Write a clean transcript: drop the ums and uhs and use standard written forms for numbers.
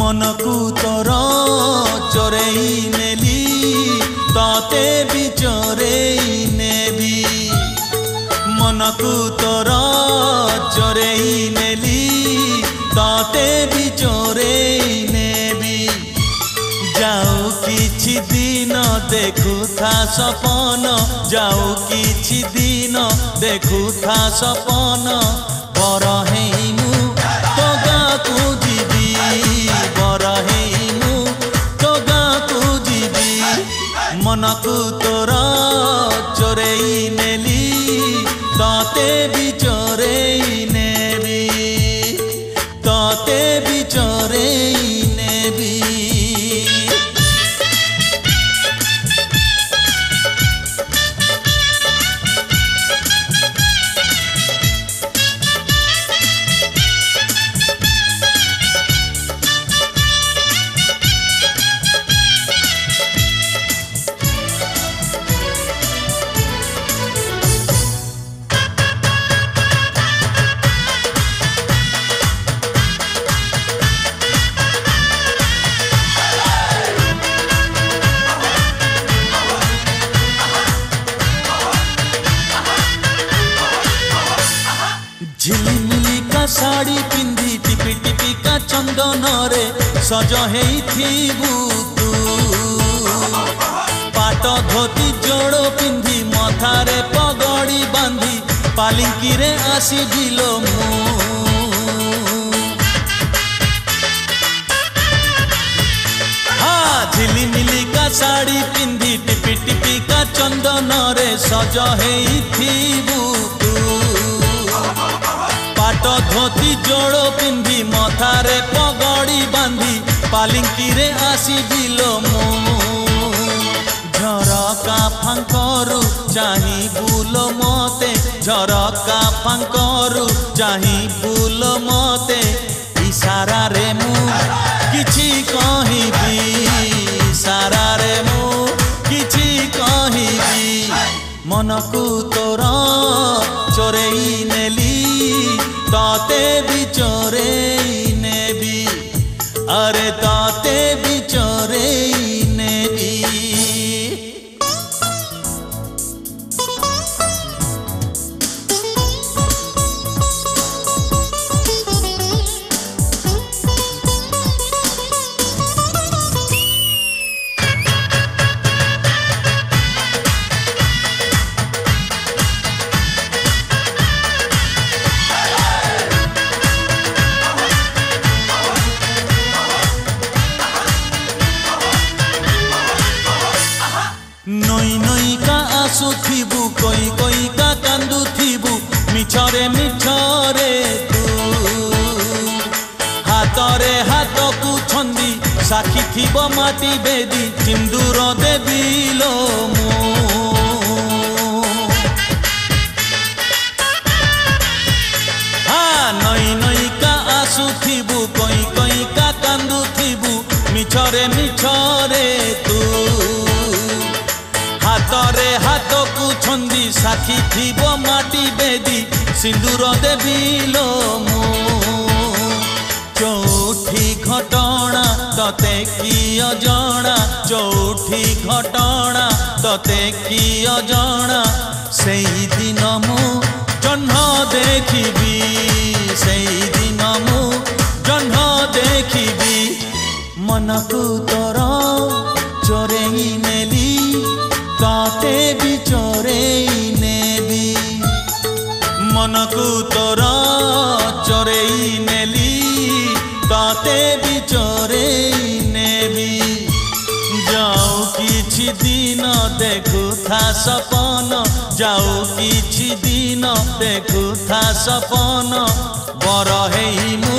मनकू तोर चोरेई नेली ताते भी चोरेई नेबी मनकू तोर चोरेई नेली ताते भी चोरेई नेबी जाऊ किछि दिन देखु था सपन जाऊ किछि दिन देखु था सपन बर हेमु तो गाँकु जीवी बर हेमु तो गाँकु जीवी मनकू तोर चोरेई नेली ताते भी चोरेई नेबी ताते भी चोरेई नेबी। झिलिमिली का साड़ी पिंधी टिपी टिपी का चंदन रे सज हेइथिबु तू पाट धोती जोड़ो पिंधी मथारे पगड़ी बांधी पालिंकी रे आसी दिलो मु हाँ झिलिमिली का साड़ी पिंधी टिपी टिपी का चंदन रे सज हेइथिबु तू पाट धोती जोड़ो पिंधी मथारे पगड़ी बांधी पालिंकी रे आसी दिलो मु झरका फांकरू चाही बुलो मते झरका फांकरू चाही बुलो मते इशारा रे मु किछि कहिबी इशारा रे मु किछि कहिबी मनकू तोर चोरेई नेली ताते भी चोरेई नेबी अरे ताते भी चोरेई नेबी। नई नई का आसु थिबु कोई कोई का कांदु थिबु मिछरे मिछरे तू हातरे हाथ को छंदी साखी थिबो माटी बेदी सिंदूर देबिलो मु हाँ नई नई का आसु थिबु कोई कोई का कांदु थिबु मिछरे मिछरे तू हातरे हाथ को छंदी साखी थिबो माटी बेदी सिंदूर देबिलो मु चौठी घटना तते कि अजणा चौठी घटना तते कि अजणा सेई दिन मु जन्ह देखिबी सेई दिन मु जन्ह देखिबी मनकू तोर चोरेई नेली ताते भी चोरेई नेबी मनकू तोर चोरेई नेली ताते भी चोरेई नेबी जाऊ किछि दिन देखु था सपन जाऊ किछि दिन देखु था सपन बर हेमु